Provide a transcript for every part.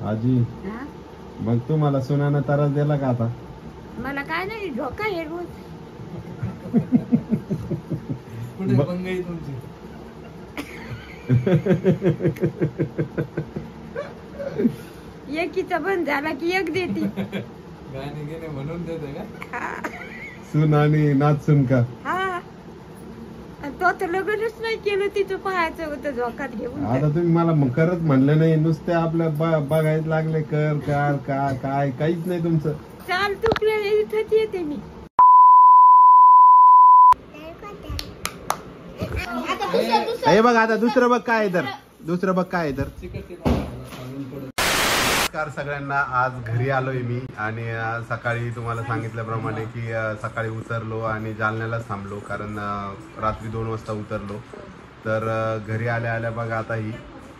आजी मग तुम्हाला सुनानं त्रास दिला का आता? मला काय नाही झोका आहे रोज. कुठे बंगाई तुमची? एकीचा बंद झाला की एक देते. गाणे गेले म्हणून देते का? सुन आणि नाचून का? हा तो तर लग्नच नाही केलं, तिचं पाहायचं होतं झोकात घेऊन. आता तुम्ही मला करत म्हणलं नाही, नुसते आपल्या बघायला लागले कर कार का काय काहीच नाही तुमचं. चाल तुकल्या इथंच येते मी. हे बघ आता दुसरं बघ काय तर, दुसरं बघ काय तर. नमस्कार सगळ्यांना, आज घरी आलोय मी आणि सकाळी तुम्हाला सांगितल्याप्रमाणे की सकाळी उतरलो आणि जालन्यालाच थांबलो, कारण रात्री 2 वाजता उतरलो. तर घरी आल्या आल्या बघा आता ही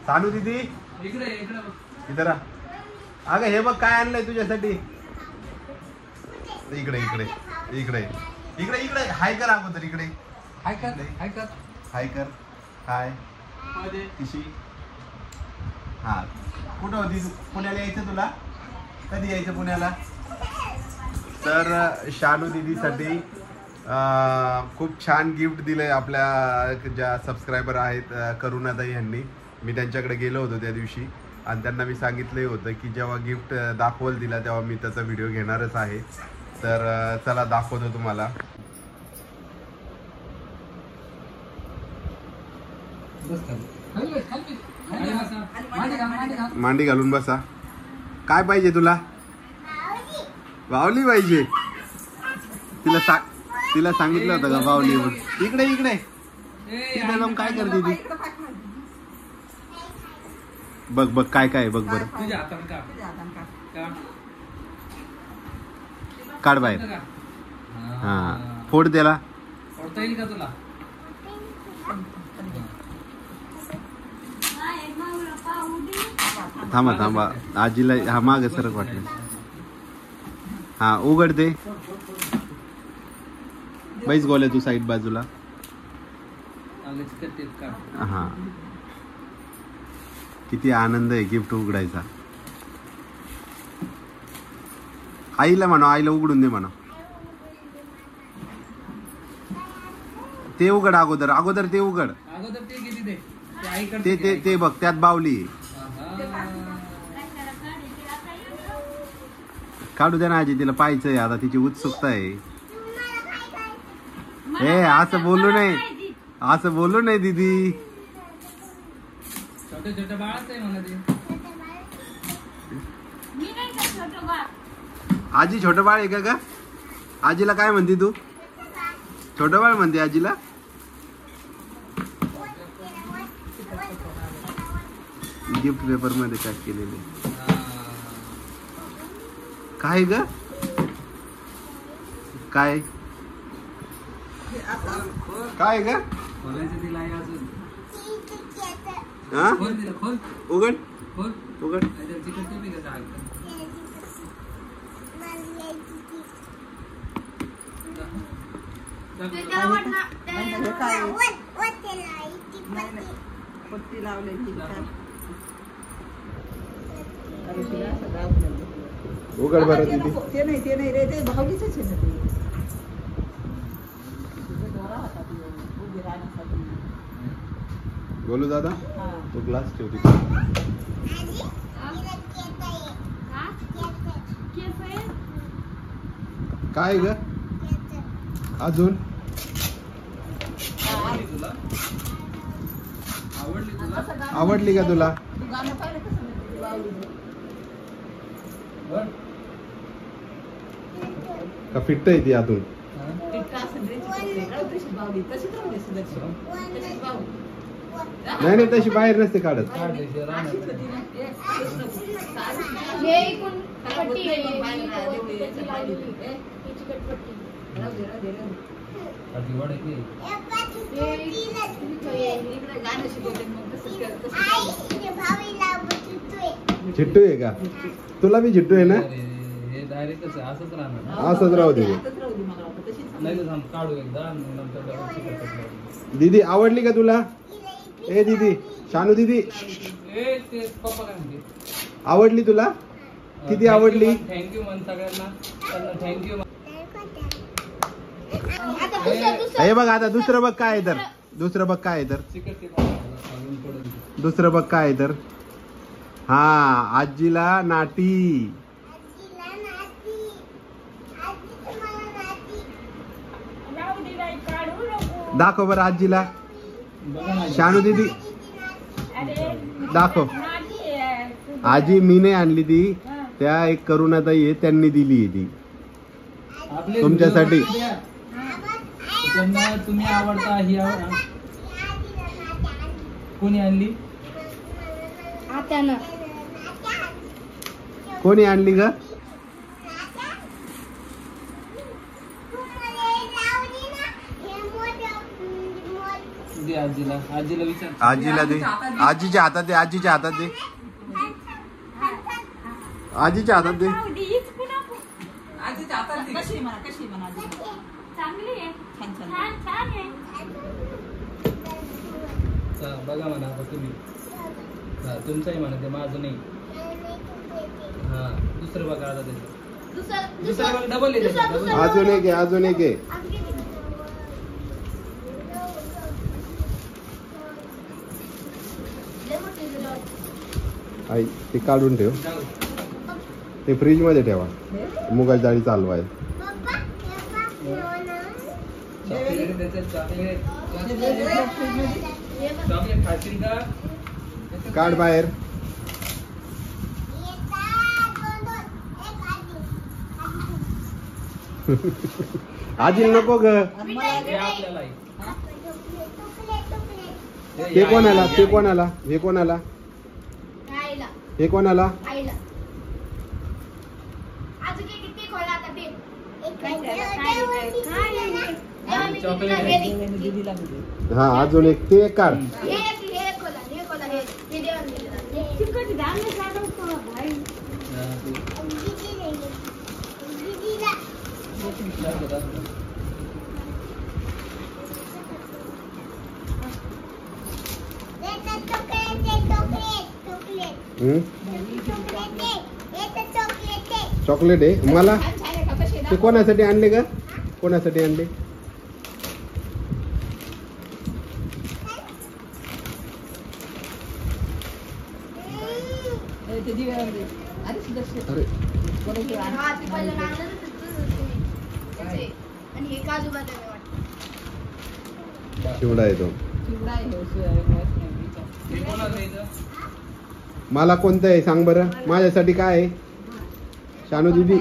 सानू दीदी इधर अगं हे बघ काय आणलंय तुझ्यासाठी. इकडे इकडे इकडे इकडे इकडे हाय कर अगोदर, इकडे हाय कर हाय कर हाय कर. हाय किशी. हा कुठं होती? पुण्याला यायचं तुला? कधी यायचं पुण्याला? तर शानू दीदीसाठी खूप छान गिफ्ट दिलंय आपल्या ज्या सबस्क्रायबर आहेत करुणाताई यांनी. मी त्यांच्याकडे गेलो होतो त्या दिवशी आणि त्यांना मी सांगितलं होतं की जेव्हा गिफ्ट दाखवल दिला तेव्हा मी त्याचा व्हिडिओ घेणारच आहे. तर चला दाखवतो तुम्हाला. मांडी घालून बसा. काय पाहिजे तुला? बावली पाहिजे. तिला सांगितलं होतं का बावली? इकडे इकडे तिकडे जाऊन काय करते ती? बघ बघ काय काय बघ बरं. काढ बाहेर. हा फोड त्याला. तुला थांबा थांबा आजीला हा मागे सरक वाटलं. हा उघड दे. बैस गोल्या तू साईड बाजूला. हा किती आनंद आहे गिफ्ट उघडायचा. आईला म्हणा, आईला उघडून दे म्हणा. ते उघड अगोदर, अगोदर ते उघड. ते ते ते बघ त्यात बावली. काढू दे ना आजी, तिला पाहायचंय आता, तिची उत्सुकता आहे. हे असं बोलू नाही, असं बोलू नाही दीदी. छोटे छोटे बाळच आहे म्हणा ते. आजी छोटं बाळ आहे का? आजीला काय म्हणते तू? छोटं बाळ म्हणते आजीला. गिफ्ट पेपर मध्ये पॅक केलेले. काय ग? काय काय ग? हा उघड उघड. पट्टी लावलेली उघड बरं दीदी. ते नाही रे, ते भावलीच आहे ना ते. बोलू दादा तो ग्लास ठेवते. काय ग अजून? आवडली का तुला? का फिट्ट आहे ती आतून? नाही नाही तशी बाहेर नसते काढत. चिट्टू आहे का? तुला बी चिट्टू आहे ना? असंच राहू दे. दीदी आवडली का तुला? ए दीदी, शानू दीदी. आवडली तुला? किती आवडली? थँक्यू म्हण सगळ्यांना. थँक्यू. हे बघ आता दुसरं बघ काय आहे तर. दुसरं बघ काय आहे तर. दुसरं बघ काय आहे तर. हा आजीला नाटी. दाखव बरं आजीला. शानू दीदी दाखव. आजी मी नाही आणली ती, त्या एक करुणाताई आहे त्यांनी दिली आहे ती तुमच्यासाठी. त्यांना तुम्ही आवडता ही कोणी आणली? कोणी आणली ग? दे आजीला. आजीला विचार. आजीला दे. आजीच्या हातात दे. आजीच्या हातात दे. आजीच्या हातात दे. बघा म्हणा आता तुम्ही. हा तुमचंही म्हणा ते माझं नाही. हा दुसरं बघा आता त्याचं. दुसरं बघ डबल आहे. अजून एक आहे. अजून एक आहे. आई ते काढून ठेव. ते फ्रीज मध्ये ठेवा. मुगाची डाळी चालवाय. चॉकलेट खाशील का? काढ बाहेर. आजी नको ग. ते कोणाला? ते कोणाला? हे कोणाला? हे कोणाला? हा अजून एक. ते एक काढ. चॉकलेट आहे मला. ते कोणासाठी आणले का? कोणासाठी आणले? चिवडा येतो. मला कोणतं आहे सांग बरं. माझ्यासाठी काय आहे शानू दीदी?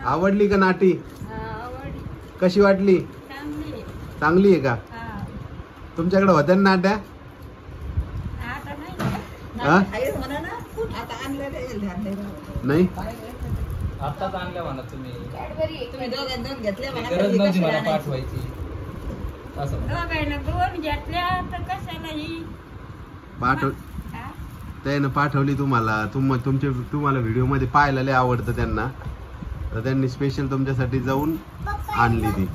आवडली का नाटी? कशी वाटली? चांगली आहे का? तुमच्याकडे होत्या ना नाट्या? नाही आताच आणल्या म्हणा तुम्ही. गरज नव्हती मला पाठवायची. त्यानं पाठवली तुम्हाला. तुम्हाला व्हिडिओ मध्ये पाहायला लय आवडतं त्यांना, तर त्यांनी स्पेशल तुमच्यासाठी जाऊन आणली ती.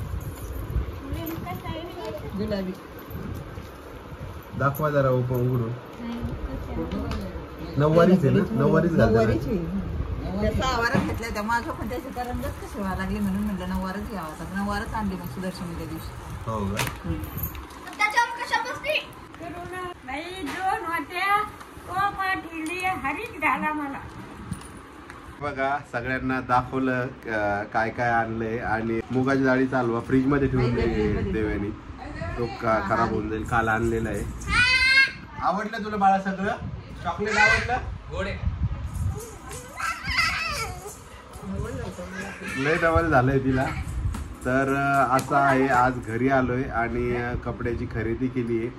दाखवा जरा उघडून. नऊवारीच आहे ना? नऊवारीच घेतल्या त्या माझं पण त्याची तरंगच कशी व्हायला लागली म्हणून म्हटलं नऊवारच घ्यावा. नऊवारच आणली मग सुदर्शन त्या दिवशी. हो का? बघा सगळ्यांना दाखवलं काय काय आणलंय. आणि मुगाची डाळी चालवा फ्रीज मध्ये ठेवून देव्यानी. तो खराब होऊन जाईल. काल आणलेला आहे. आवडलं तुला बाळा सगळं? चॉकलेट आवडलं? गोडे लय डबल झालंय तिला. तर असं आहे. आज घरी आलोय आणि कपड्याची खरेदी केली आहे.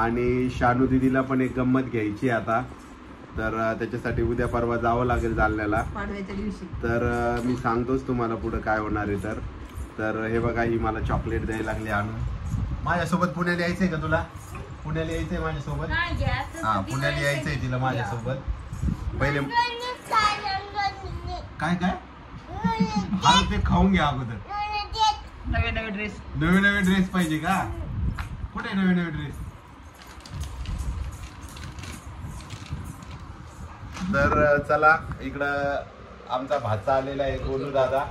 आणि शानू दीदीला पण एक गंमत घ्यायची आता. तर त्याच्यासाठी उद्या परवा जावं लागेल जालन्याला. तर मी सांगतोच तुम्हाला पुढे काय होणार आहे. तर हे बघा ही मला चॉकलेट द्यायला लागली आणून. माझ्यासोबत पुण्याला यायचंय का तुला? पुण्याला यायचंय माझ्यासोबत? हा पुण्याला यायचंय तिला माझ्यासोबत. पहिले काय काय हा ते खाऊन घ्या अगोदर. नवे नवे ड्रेस. नवे नवे ड्रेस पाहिजे का? कुठे नवे नवे ड्रेस? तर चला इकडं आमचा भाचा आलेला आहे गोलू दादा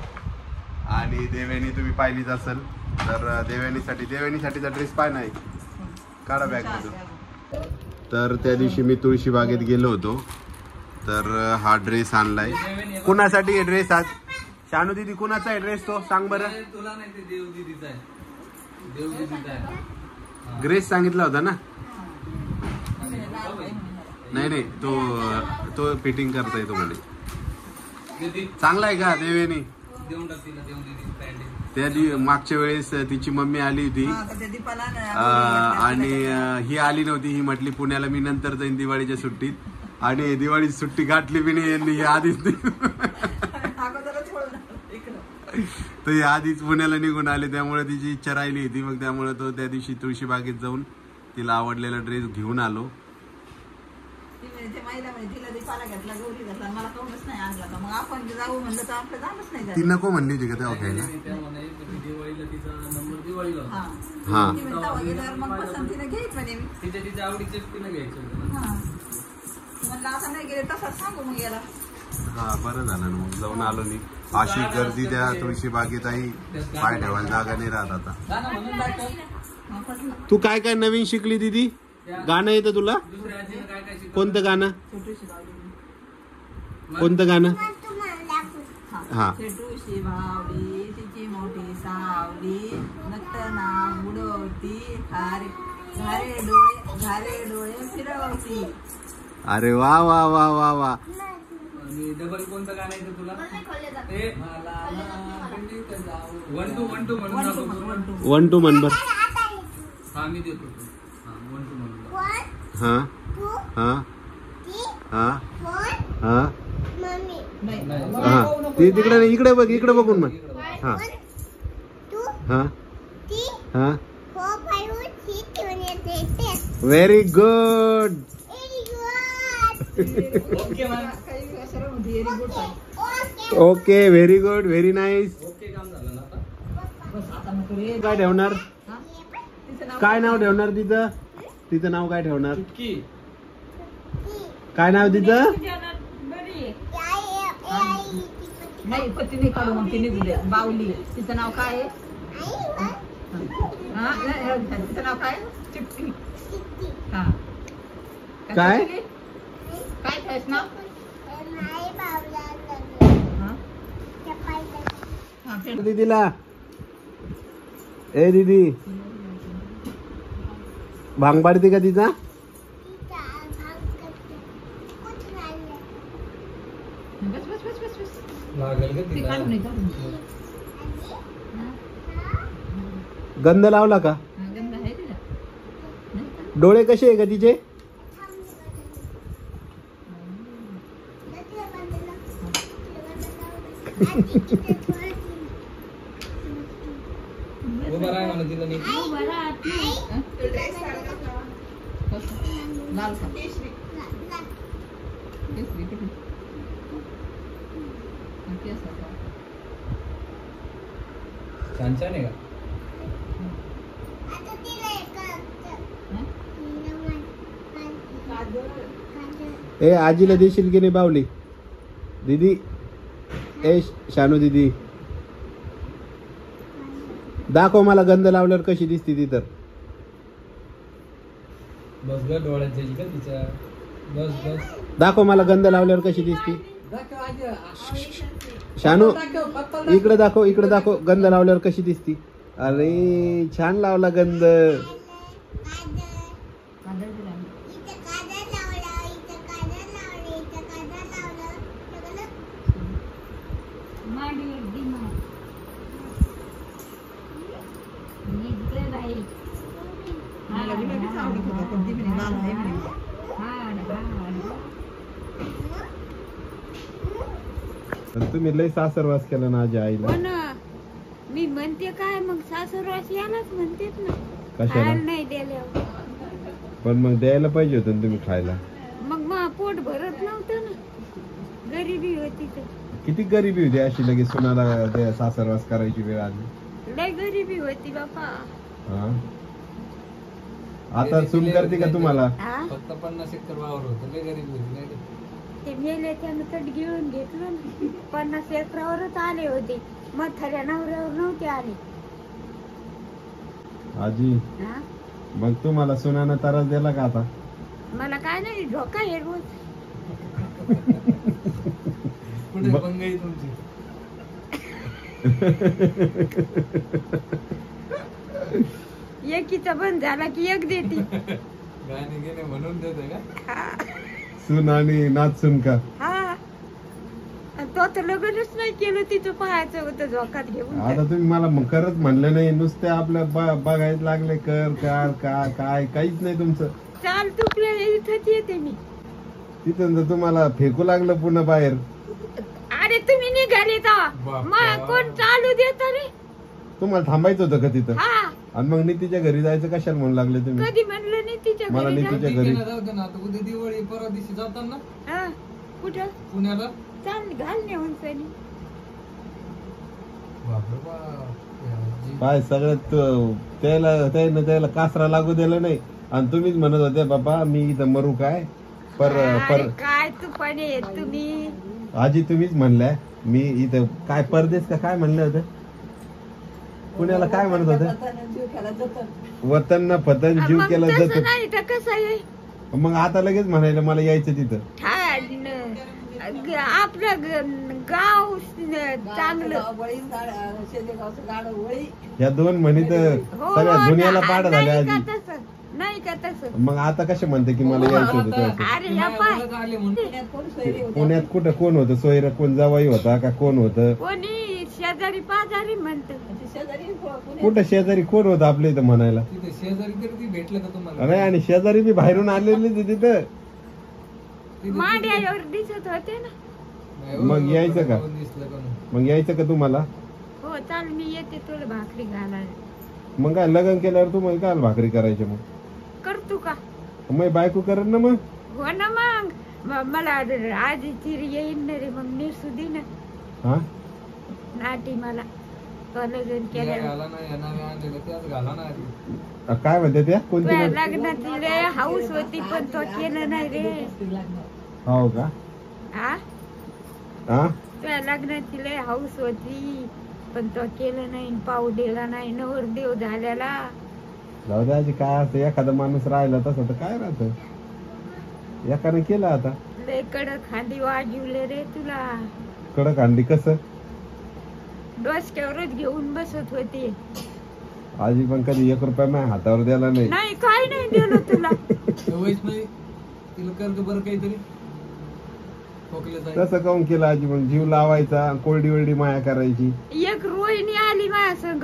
आणि देवयानी तुम्ही पाहिलीच असेल. तर देवयानीसाठीचा ड्रेस पाय नाही काढा बॅग मधून. तर त्या दिवशी मी तुळशी बागेत गेलो होतो तर हा ड्रेस आणलाय. कुणासाठी आहे ड्रेस आज? शानू दीदी कुणाचा आहे ड्रेस तो सांग बरं. तुला नाही ते देव दीदीचा आहे. देव दीदीचा आहे. ग्रेस सांगितला होता ना? नाही तो फिटिंग करता येतो म्हणे. चांगला आहे का देवेनी? देऊन टाक तिला देव दीदी पॅन्ट. त्या मागच्या वेळेस तिची मम्मी आली होती आणि ही आली नव्हती. ही म्हटली पुण्याला मी नंतर जाईन दिवाळीच्या सुट्टीत आणि दिवाळीची सुट्टी गाठली बी नाही यांनी. ही आधीच तर ही आधीच पुण्याला निघून आले त्यामुळे तिची इच्छा राहिली होती. मग त्यामुळे तो त्या दिवशी तुळशी बागेत जाऊन तिला आवडलेला ड्रेस घेऊन आलो. ती नको म्हणली होती का तेव्हा घ्यायला? हा तिच्या आवडीचे तिला घ्यायचं. हा बरं झालं ना मग जाऊन आलो मी. अशी गर्दी त्या तुळशी बागेतही पाय ठेवायला जागा नाही राहत आता. तू काय काय नवीन शिकली दीदी? गाणं येतं तुला? कोणतं गाणं? कोणतं गाणं? हा छोटूशी बावली तिची मोठी सावली नटना उडवती घारे डोळे फिरवती. अरे वा वा वा वा वा. डबल कोणतं गाणं येतं तुला? वन टू म्हण बर. हा मी देतो. हा हा हा हा हा ती तिकडे नाही इकडे बघ. इकडे बघून मग. हा हा हा very good. Okay very good very nice. काय ठेवणार? काय नाव ठेवणार तिचं? तिचं नाव काय ठेवणार? काय नाव तिचं? नाही पत्नी काढू मग ती निघू द्या. बावली तिचं नाव काय आहे? तिचं नाव काय? चिपटी. हा काय काय ठेवायचं नाव? दीदीला. ए दीदी भांग पाडते का तिचा? गंध लावला का? डोळे कसे आहे का तिचे? उभा राहा मला तिला नाही. लाल का? छान छान आहे का? ए आजीला देशील की नाही बावली? दीदी ए शानू दीदी दाखव मला गंध लावल्यावर कशी दिसती ती. तर बस ग डोळ्यात जायची का तिच्या? बस बस दाखव मला गंध लावल्यावर कशी दिसती. शानू इकडे दाखव गंध लावल्यावर कशी दिसती. अरे छान लावला गंध. तुम्ही लय सासरवास केला ना आजी आईला. मी म्हणते काय मग सासरवास यालाच म्हणतेच ना. कशाला नाही द्यायला. पण मग द्यायला पाहिजे होतं तुम्ही खायला. मग पोट भरत नव्हतं ना. गरिबी होती तर किती गरिबी होती अशी लगेच सुनाला ते सासरवास करायची वेळ आली. लय गरिबी होती बापा. हा आता सून करते का तुम्हाला? हा फक्त 50 एकर वावर होतं, लय गरीब होती नाही का? ते मेले त्यानं तट घेऊन घेतलं ना. 50 एकरावरच आले होते, म्हाताऱ्या नवऱ्यावर नव्हते आले. आजी हा मग तुम्हाला सुनानं त्रास दिला का आता? मला काय नाही, धोका आहे रोज. पुढे पंगाई तुमची. एकीचा बंद झाला की एक देते. गाणे गेले म्हणून देते का? हा सून आणि नाच सून का? हा आणि तो तर लग्नच नाही केलं, तिचं पाहायचं होतं झोकात घेऊन. आता तुम्ही मला खरंच म्हणलं नाही, नुसते आपल्या बघायला लागले कर कार काय काहीच नाही तुमचं. चाल तुकल्या इथंच येते मी. तिथं तर तुम्हाला फेकू लागलं पुन्हा बाहेर. अरे तुम्ही निघाले तेव्हा बापा. मग कोण चालू देत रे? तुम्हाला थांबायचं होतं का तिथं? हा आणि मग नीतीच्या घरी जायचं कशाला म्हणू लागले तुम्ही? कधी म्हणलं नाही तिच्या मला घरी नीतीच्या जायचं? घरी तिला जाऊ दे ना, आता उद्या दिवाळी परवा दिवशी जाताना हा कुठं पुण्याला. चाल घाल नेऊन सनी. बापरे बाप. काय सगळ्यात त्याला कासरा लागू दिलं नाही आणि तुम्हीच म्हणत होते बाबा मी इथं मरू काय अरे काय तू पण येत तुम्ही. आजी तुम्हीच म्हणल्या मी इथं काय परदेश का काय म्हणलं होतं पुण्याला काय म्हणत होतं? जीव केला जतन. वतन न फतन जीव मग केला तसं जात. नाही तर कसं आहे मग आता लगेच म्हणायला मला यायचं तिथं. आपलं गाव चांगलं. गाव बळी, शेजेगावचं गाडं वळी. या दोन म्हणी तर हो सगळ्या दुनियाला ना, पाठ झाल्या नाही का आजी. तसं नाही का तसं. मग आता कसे म्हणते की मला यायचं होतं त्याचं? अरे या पाय आले म्हणून पुण्यात कोण सोयरी होती? पुण्यात कुठं कोण होतं सोयरा? कोण जावाई होता का कोण होतं? कोणी शेजारी पाजारी म्हणत. शेजारी पुण्यात. कुठं शेजारी कोण होतं आपल्या इथं म्हणायला? तिथे शेजारी तरी ती भेटलं का तुम्हाला? अरे आणि शेजारी बी बाहेरून आलेली तिथं. तिथे- मांड्यावर दिसत होते ना. नाही, हो, मग यायचं का? कोण दिसलं का नाही? मग यायचं का तुम्हाला? हो चाल मी येते तुला भाकरी घालायला. मग काय लग्न केल्यावर तुम्हाला काय भाकरी करायची? मग करतो का? मग बायको करत ना. मग हो ना मग मला आजी चिरी येईन ना रे, मग निसू दे ना हा नाटी मला. तो लग्न या केलं घाला ना, या नव्या आणलेलं त्याच घाला ना आधी. काय म्हणते त्या कोणती तुझ्या म्हण- लग्नाची लय हाऊस होती पण तो केलं नाही रे. हो का? हा हा तुझ्या लग्नाची लय हाऊस होती पण तो केलं नाही, पाऊ दिला नाही, नवरदेव झाल्याला. जाऊ द्या आजी, काय असतं एखादा माणूस राहिला तसं तर काय राहतं. एकाने केलं आता लय कडक खांदी वाजवले रे तुला. कडक अंडी कसं? डोसक्यावरच घेऊन बसत होते. आजी पण कधी 1 रुपया माझ्या हातावर द्यायला नाही. नाही काय नाही दिलं तुला. सवयच नाही तिला. कर गं बरं काहीतरी खोकले जाईल. तसं काऊन केलं आजी? मग जीव लावायचा, कोरडी वरडी माया करायची. एक रोहिणी आली माझ्या संग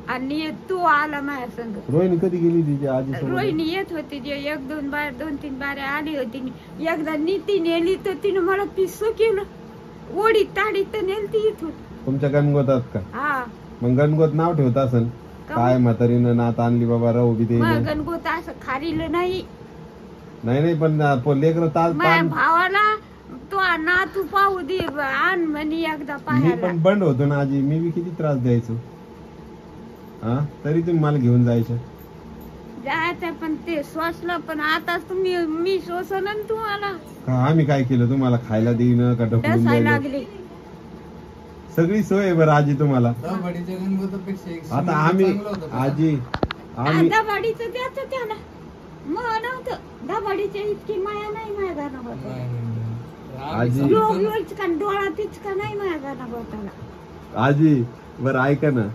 आणि तू आला माझ्या संग. रोहिणी कधी गेली तिच्या आजी सोबत? रोहिणी येत होती जे 1-2 बार 2-3 बार आली होती. एकदा नीती नेली तर तिने मला पिस्सो केलं. ओढी ताडी तर नेलती इथून. तुमच्या गणगोतात का? हा मग गणगोत नाव ठेवत असन काय म्हातारीनं नात आणली बाबा राहू बी ते. मग गणगोत असं खारीलं नाही. नाही पण लेकर तास माझ्या भावाला तो ना तू पाहू दे आण म्हणे एकदा मी पाहायला. पण बंड होतो ना आजी. मी बी किती त्रास द्यायचो. हा तरी तुम्ही मला घेऊन जायचं. जायचं पण ते सोसलं. पण आता तुम्ही मी सोसन ना तुम्हाला का आम्ही काय केलं? तुम्हाला खायला देईन का ढकलून डसायला द्यायला? लागली. सगळी सोय आहे बरं आजी तुम्हाला. दहाबडीच्या गणगोतापेक्षा एक आता सिमेंटचं आम्ही चांगलं होतं का? आजी आम्ही दाभाडीचं द्याचं त्याला मग नव्हतं. दाभाडीच्या इतकी माया नाही माझ्या गाणं नाही, नाही, नाही. आजी- आम्ही लोक सांगतो इचका डोळा तिचका नाही माझ्या गाणं बोटाला. आजी बरं ऐका ना,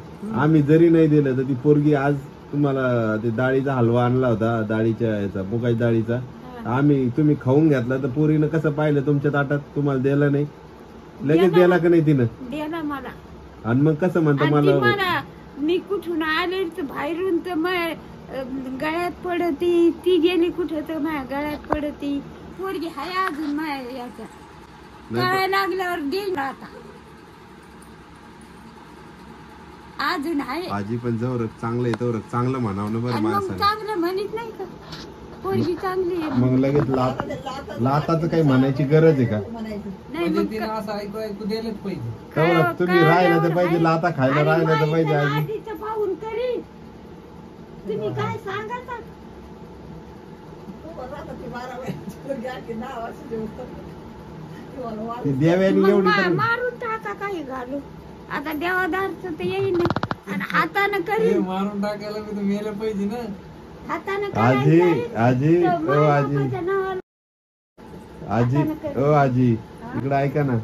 आम्ही जरी नाही दिलं तर ती पोरगी आज तुम्हाला ते डाळीचा हलवा आणला होता, डाळीच्या याचा मुगाच्या डाळीचा. आम्ही तुम्ही खाऊन घेतला तर पोरीनं कसं पाहिलं तुमच्या ताटात? तुम्हाला दिलं नाही. लगेच दिला का नाही तिनं? द्याला मला. आणि मग कसं म्हणतो आणि ती मला मला मी कुठून आले तर बाहेरून तर गळ्यात पडती. ती गेली कुठं तर माझ्या गळ्यात पडती. पोरगी हाय अजून माझ्या याच्या गळ्या लागल्यावर देईल आता अजून आहे. आजी पण जवळ चांगलं आहे तर चांगलं म्हणावं ना बरं आणि मग माणसाने. चांगलं म्हणत नाही का? पोरगी चांगली आहे. मग लगेच लाताचं काही म्हणायची गरज आहे का? नाही म्हणजे मग तिने असं ऐकू ऐकू द्यायलाच पाहिजे. तेवढं तुम्ही राहिलं तर पाहिजे, लाता खायला राहिलं तर पाहिजे आजी. आधीचं पाहून तरी तुम्ही काय सांगायचं? ती देव्यानी मग एवढी तर- मारून टाका काही घालू. आता देवादारचं ते येईन आणि हातानं हे करीन, मारून टाकायला मी तर मेलं पाहिजे ना. हातानं आजी करायचं. आजी तर ओ माझ्या आजी बापाच्या नावाला आजी ओ आजी इकडे ऐका ना,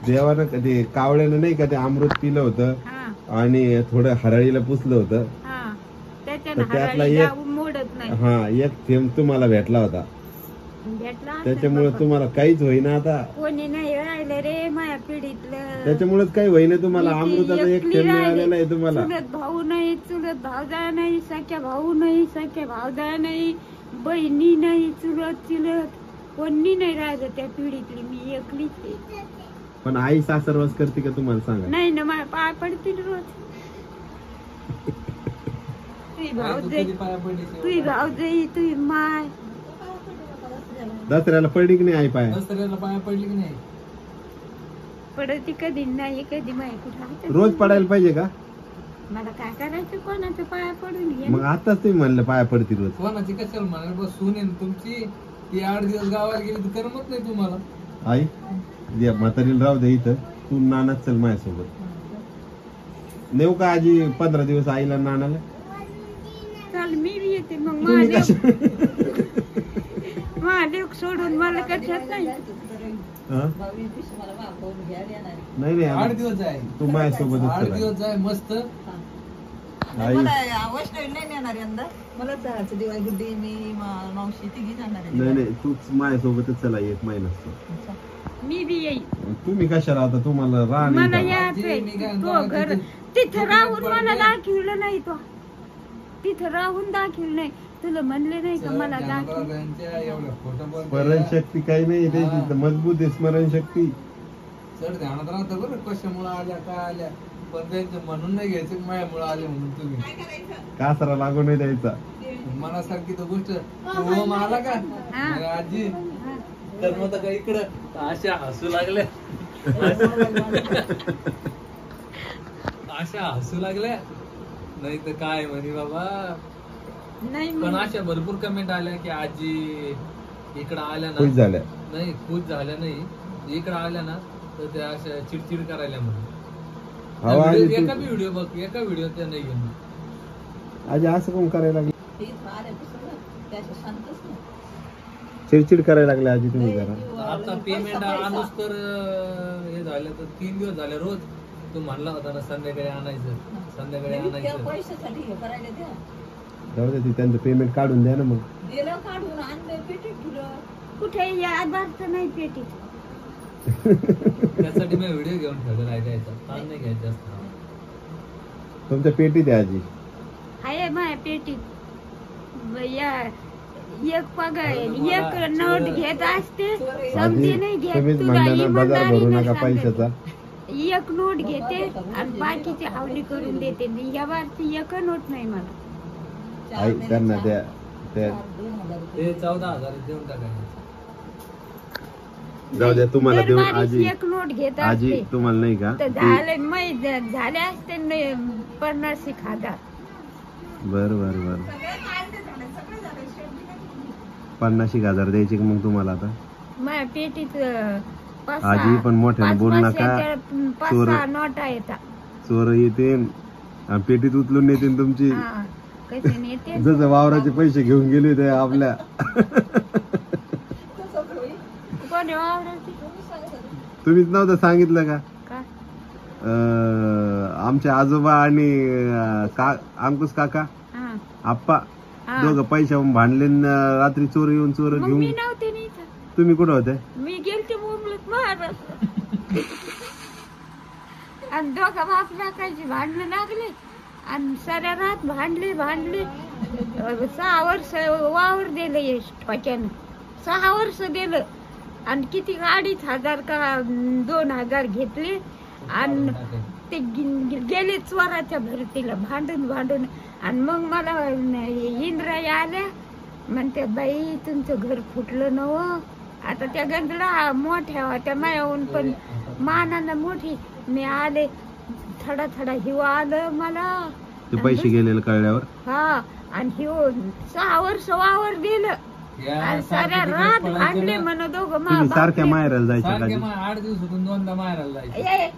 देवानं कधी कावळ्यानं नाही का ते अमृत पिलं होतं हा आणि थोडं हरळीला पुसलं होतं. हा त्याच्यानं तर त्यातला हराळी एक- जाऊन मोडत नाही. हा एक थेंब तुम्हाला भेटला होता, भेटला असेल त्याच्यामुळे बाबा. तुम्हाला काहीच होईना आता. कोणी नाही राहिलं रे माझ्या पिढीतलं. त्याच्यामुळेच काही होईना तुम्हाला. मी ती अमृताचा एक एकली थेंब राहिली. मिळालेला आहे तुम्हाला. चुलत भाऊ नाही, चुलत भावजा नाही, सख्या भाऊ नाही, सख्या भावजा नाही, बहिणी नाही, चुलत कोणी नाही राहिलं त्या पिढीतली. मी एकलीच आहे. पण आई सासरवास करते का तुम्हाला सांगा? नाही ना माझ्या पाय पडतील रोज. तुझी भावजाई, कधी पाया पडली तुझी भावजाई, तुझी माय दसऱ्याला पडली की नाही आई पाय? दसऱ्याला पाया पडली की नाही? पडती कधी नाही, कधी माय कुठं. रोज पडायला पाहिजे का? मला काय करायचं, कोणाचं पाया पडून घे. मग आताच तुम्ही म्हणलं पाया पडती रोज. कोणाची कशाला म्हणाल बस सून आहे ना तुमची. ती 8 दिवस गावाला गेली तर करमत नाही तुम्हाला. आई दे म्हातारीला राहू दे इथं, तू नानाच चल माझ्यासोबत. नेऊ का आजी 15 दिवस आईला नानाला? चल मी बी येते मग. तुम्ही महादेव सोडून मला कशात नाही. हा? नाही 8 नाही दिवस जाय. तू माझ्यासोबतच 8 चल दिवस आई. जाय मस्त. आई मला वैष्णवी नाही नेणार यंदा. मला जायचं दिवाळी गुड्डी, मी मावशी तिघी जाणार आहे. नाही नाही तूच माझ्यासोबतच चला 1 महिना. मी बी येईल. तुम्ही कशाला आता, तुम्हाला मला राहणार यायचंय. मी काय तो म्हणतो, घर तिथं- तिथं राहून तिथं मला पडले. दाखवलं नाही. तो तिथं राहून दाखवलं नाही. तुला म्हणले नाही का मला दाखव. एवढं खोटं बोलते. स्मरणशक्ती काही नाही त्याची, तर मजबूत आहे स्मरणशक्ती. चढ ध्यानात राहतं बरं कशामुळे आल्या काय आल्या. पण त्यांचं म्हणून नाही घ्यायचं की माझ्यामुळे आले म्हणून तुम्ही. कासरा लागू नाही द्यायचा. मनासारखी तर गोष्ट. तो ओम आला का हा. अरे आजी तर मग का इकडं अशा हसू लागल्या. अशा हसू लागल्या नाही तर काय म्हणे बाबा. नाही पण मग अशा भरपूर कमेंट आल्या की आजी इकडं आल्या खुश ना. झाल्या. नाही खुश झाल्या नाही. इकडं आल्या ना तर त्या अशा चिडचिड करायला म्हणून. अहो, आजी एका तू- व्हिडिओ बघ, एका व्हिडिओ त्या नाही घेऊन. आजी असं कोण करायला लागली? ते इथं आल्यापासून ना, ते अशा शांतच नाही. चिडचिड करायला लागले आजी तुम्ही जरा. आता पेमेंट आणूस तर हे झालं तर 3 दिवस झाले रोज. तू म्हणला होता ना संध्याकाळी आणायचं, संध्याकाळी त्या आणायचं. पैशासाठी हे करायला द्या. जाऊ दे, त्यांचं पेमेंट काढून द्या ना मग. दिलं काढून आणलं पेटीत ठेवलं. कुठे या बारच नाही पेटी. त्यासाठी मी व्हिडिओ घेऊन ठेवलेला आहे द्यायचा. ताण नाही घ्यायचा जास्त. तुमच्या पेटीत आहे आजी. आहे माझ्या पेटीत. या एक पगार एक नोट घेत असते. आजी समजे नाही घेत. तुम्हीच तुला म्हणता ना बाजार भरू इमानदारीनं नका सांगते. पैशाचा. एक नोट घेते आणि बाकीची हावली करून देते. या बारची एक नोट नाही मला. आई त्यांना त्या त्या 2,000 ते 14,000 देऊन टाकायचं. जाऊ द्या तुम्हाला देऊन. दरबारीची आजी एक नोट घेत आजी असते. तुम्हाला नाही का? तर झाले असते 50,000. बर बर बर 50,000 द्यायचे का मग तुम्हाला आता? माझ्या पेटीत आजी पण मोठ्याने बोलू नका. 5-6 नोटा येतात. चोर येते आणि पेटीत उचलून नेते तुमची. हा, कशाने येते? जसं वावराचे पैसे घेऊन गेले ते आपल्या. कोणी वावराची? तुम्हीच नव्हतं सांगितलं का? का? आमचे आजोबा आणि अंकुश काका हा, आप्पा हा. दोघं पैशाहून भांडले न रात्री चोर येऊन चोर मग घेऊन. मी नव्हते नाही इथं. तुम्ही कुठं होते? मी गेलते मुंबईत महाराष्ट्र. आणि दोघं बाप लाखाची भांडणं लागले आणि साऱ्या रात भांडले 6 वर्ष वावर दिलं यश ठोक्यानं. 6 वर्ष दिलं आणि किती 2,500 का 2,000 घेतले आणि ते गेले चोराच्या भरतीला भांडून आणि मग मला इंद्राई आल्या म्हणते बाई तुमचं घर फुटलं नव. आता त्या गंजला मोठ्या होत्या मायाहून पण मानानं मोठी. मी आले थोडा थोडा हिव आलं मला. ते पैसे गेलेले कळल्यावर हा आणि हिव 6 वर्ष वावर दिलं आणि साऱ्या रात आणले म्हण दोघं तुम्ही सारख्या माहेराला जायचं सारखे का? 8 दिवसातून 2दा मारायला जायचं.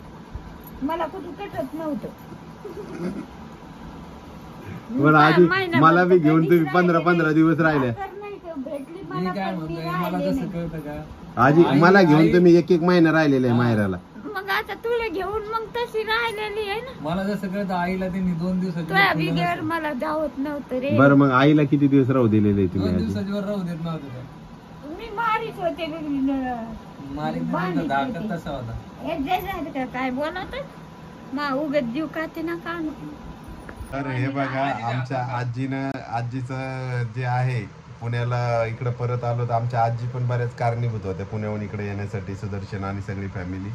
मला कुठं कटत नव्हतं. बरं आधी मला बी घेऊन तुम्ही 15 दिवस राहिले. मी काय म्हणतोय मला जसं कळतं का आजी मला घेऊन तुम्ही 1 महिना राहिलेले आहे माहेराला. मग आता तुला घेऊन मग तशी राहिलेली आहे ना. मला जसं कळतं आईला त्यांनी 2 दिवसाची तुझ्या बिगर मला जावत नव्हतं रे. बरं मग आईला किती दिवस राहू दिलेले 2 तुम्ही आजी? दिवसाची वर राहू देत नव्हतं. मी मारीत होते मारी धाकत तसा होता. का काय बोलत मा उगत जीव काते ना का. तर हे बघा आमच्या आजीचं जे आहे पुण्याला इकडे परत आलो तर आमच्या आजी पण बऱ्याच कारणीभूत होत्या पुण्याहून इकडे येण्यासाठी, सुदर्शन आणि सगळी फॅमिली.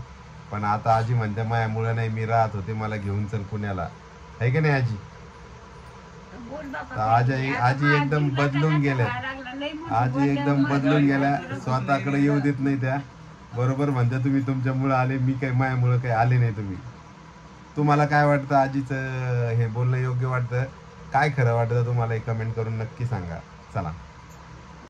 पण आता आजी म्हणते मायामुळे नाही मी राहत होते मला घेऊन चल पुण्याला, आहे की नाही आजी? आजी एकदम बदलून गेल्या. आजी एकदम बदलून गेल्या, स्वतःकडे येऊ देत नाही त्या. बरोबर म्हणता तुम्ही तुमच्यामुळे आले, मी काही मायामुळे काही आले नाही तुम्ही. तुम्हाला काय वाटतं आजीचं हे बोलणं योग्य वाटतं? काय खरं वाटतं तुम्हाला हे कमेंट करून नक्की सांगा. चला.